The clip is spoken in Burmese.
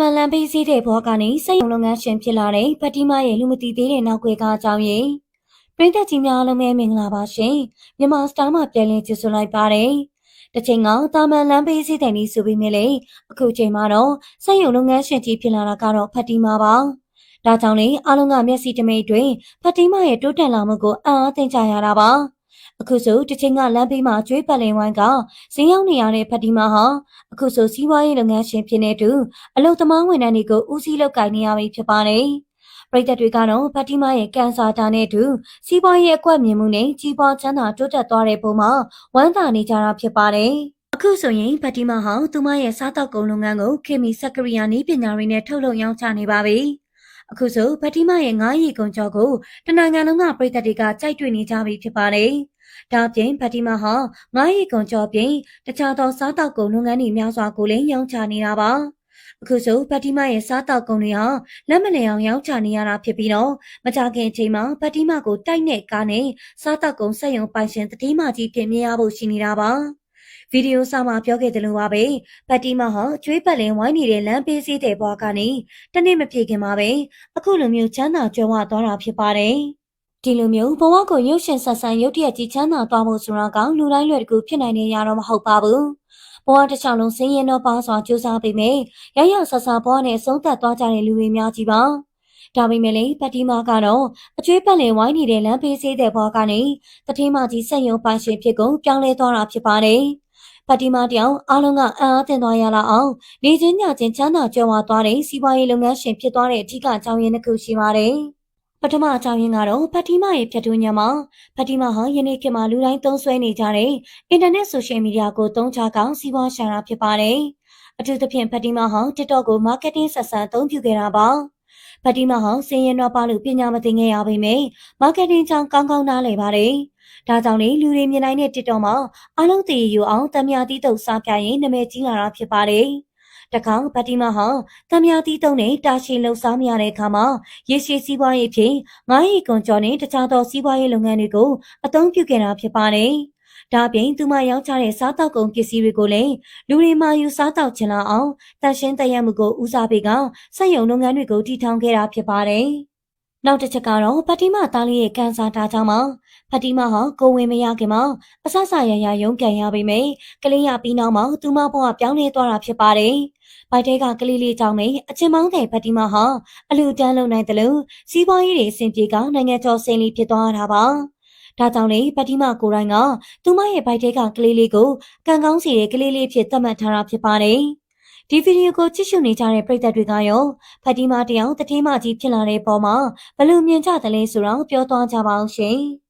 မန်လန်ပေးစည်းတဲ့ဘောကနေစိတ်ယုံလုပ်ငန်းရှင်ဖြစ်လာတဲ့ဖတီမာရဲ့လူမသိသေးတဲ့နောက်ွယ်ကအကြောင်းရင်းပရိသတ်ကြီးများလုံးပဲမင်္ဂလာပါရှင်မြန်မာစတားမှာပြန်လည်ကြိုဆိုလိုက်ပါတယ်တစ်ချိန်ကတာမန်လန်ပေးစည်းတဲ့နေဆိုပြီးမြဲလေအခုချိန်မှာတော့စိတ်ယုံလုပ်ငန်းရှင်ကြီးဖြစ်လာတာကတော့ဖတီမာပါဒါကြောင့်လေအားလုံးကမျက်စိတမိတ်တွင်ဖတီမာရဲ့တိုးတက်လာမှုကိုအားသိကြရတာပါအခုဆိုတစ်ချိန်ကလမ်းဘေးမှာကျွေးပတ်လင်ဝိုင်းကဈေးရောက်နေရတဲ့ဖတီမာဟာအခုဆိုစီးပွားရေးလုပ်ငန်းရှင်ဖြစ်နေသူအလုပ်သမားဝန်ထမ်းတွေကိုဦးစီးလုပ်ကိုင်နေရပြီဖြစ်ပါတယ်။ပရိသတ်တွေကတော့ဖတီမာရဲ့ကန်ဆာတာနဲ့အတူစီးပွားရေးအကွက်မြင်မှုနဲ့ကြီးပွားချမ်းသာတိုးတက်သွားတဲ့ပုံမှာဝမ်းသာနေကြတာဖြစ်ပါတယ်။အခုဆိုရင်ဖတီမာဟာသူမရဲ့စားတောက်ကုန်လုပ်ငန်းကိုခေမီစက်ကရိယာနည်းပညာတွေနဲ့ထုတ်လုပ်ရောင်းချနေပါပြီ။အခုဆိုဖတီမာရဲ့ငါးရီကုန်ကြောကိုတနိုင်ငံလုံးကပရိသတ်တွေကကြိုက်တွေ့နေကြပြီဖြစ်ပါတယ်။ဒါပြင်ဖတီမာဟာငါးရီကုန်ကြောပြင်တခြားသောစားတောက်ကုန်လုပ်ငန်းတွေများစွာကိုလည်းရောင်းချနေတာပါ။အခုဆိုဖတီမာရဲ့စားတောက်ကုန်တွေဟာလက်မလျောင်ရောင်းချနေရတာဖြစ်ပြီးတော့မကြခင်အချိန်မှာဖတီမာကိုတိုက်နဲ့ကားနဲ့စားတောက်ကုန်စက်ရုံပိုင်ရှင်တတိမကြီးဖြစ်မြင်ရဖို့ရှိနေတာပါ။ဗီဒီယိုစာမှာပြောခဲ့သလိုပါပဲဖတီမာဟာကျွေးပတ်လင်ဝိုင်းနေတဲ့လမ်းပေးစည်းတဲ့ဘွားကနေတနေ့မပြေခင်မှာပဲအခုလိုမျိုးချမ်းသာကြွယ်ဝသွားတာဖြစ်ပါတယ်ဒီလိုမျိုးဘဝကိုရုပ်ရှင်ဆက်ဆံရုပ်တရက်ကြီးချမ်းသာသွားဖို့ဆိုတာကလူတိုင်းလွယ်တကူဖြစ်နိုင်နေရတော့မဟုတ်ပါဘူးဘဝတစ်ချောင်းလုံးဆင်းရဲတော့ပါစွာကြိုးစားပေမဲ့ရရဆဆဘဝနဲ့ဆုံးသက်သွားကြတဲ့လူတွေများကြီးပါဒါပေမဲ့လည်းဖတီမာကတော့အကျွေးပတ်လင်ဝိုင်းနေတဲ့လမ်းပေးစည်းတဲ့ဘဝကနေတတိမကြီးဆက်ယုံပိုင်ရှင်ဖြစ်ကုန်ပြောင်းလဲသွားတာဖြစ်ပါတယ်ဖတီမာတယောက်အားလုံးကအံ့အားသင့်သွားရလောက်အောင်နေချင်းညချင်းချမ်းသာကြွယ်ဝသွားတဲ့စီးပွားရေးလုပ်ငန်းရှင်ဖြစ်သွားတဲ့အထူးအကြောင်းရင်းတစ်ခုရှိပါတယ်ပထမအကြောင်းရင်းကတော့ဖတီမာရဲ့ဖြတ်တူးညမှာဖတီမာဟာယနေ့ခေတ်မှာလူတိုင်းသုံးစွဲနေကြတဲ့အင်တာနက်ဆိုရှယ်မီဒီယာကိုသုံးချကောင်းစီးပွားရှာတာဖြစ်ပါတယ်။အထူးသဖြင့်ဖတီမာဟာ TikTok ကို marketing ဆက်ဆံအသုံးပြုခဲ့တာပါ။ဖတီမာဟာစင်ရင်တော့ပါလို့ပညာမသင်ခဲ့ရပေမဲ့ marketing ကြောင့်ကောင်းကောင်းနားလည်ပါတယ်။ဒါကြောင့်လေလူတွေမြင်နိုင်တဲ့ TikTok မှာအားလုံးသိရအောင်တမယာတီးတုပ်စားပြရင်နာမည်ကြီးလာတာဖြစ်ပါတယ်။တခါဖတီမာဟာတမယာတီးတုံးနဲ့တာရှည်လှုပ်ရှားမရတဲ့အခါမှာရေရှည်စီးပွားရေးဖြင့်ငါးရီကွန်ကျော်နဲ့တခြားသောစီးပွားရေးလုပ်ငန်းတွေကိုအသုံးပြုခဲ့တာဖြစ်ပါတယ်။ဒါပြင်သူမရောင်းချတဲ့စားတောက်ကုန်ပစ္စည်းတွေကိုလည်းလူတွေမှယူစားတောက်ချင်လာအောင်တန်ရှင်းတရမှုကိုဦးစားပေးကစက်ရုံလုပ်ငန်းတွေကိုတည်ထောင်ခဲ့တာဖြစ်ပါတယ်။နောက်တစ်ချက်ကတော့ဖတီမာသားလေးရဲ့ကန်ဆာတာကြောင့်ပါဖတီမာဟာကိုဝင်မရခင်မှာအဆဆရရရုံးကန်ရပေမဲ့ကလေးရပြီးနောက်မှာသူမဘဝပြောင်းလဲသွားတာဖြစ်ပါတယ်။ဘိုက်တဲကကလေးလေးကြောင့်ပဲအချင်းမောင်းတဲ့ဖတီမာဟာအလူတန်းလုံနိုင်တယ်လို့စီးပွားရေးတွေအဆင်ပြေကနိုင်ငံကျော်စင်လီဖြစ်သွားတာပါ။ဒါကြောင့်လေဖတီမာကိုယ်တိုင်ကသူမရဲ့ဘိုက်တဲကကလေးလေးကိုကံကောင်းစီတဲ့ကလေးလေးဖြစ်သတ်မှတ်ထားတာဖြစ်ပါတယ်။ဒီဗီဒီယိုကိုကြည့်ရှုနေကြတဲ့ပရိသတ်တွေကရောဖတီမာတယောက်တတိမကြီးဖြစ်လာတဲ့ပေါ်မှာဘယ်လိုမြင်ကြသလဲဆိုတော့ပြောသွားကြပါအောင်ရှင်။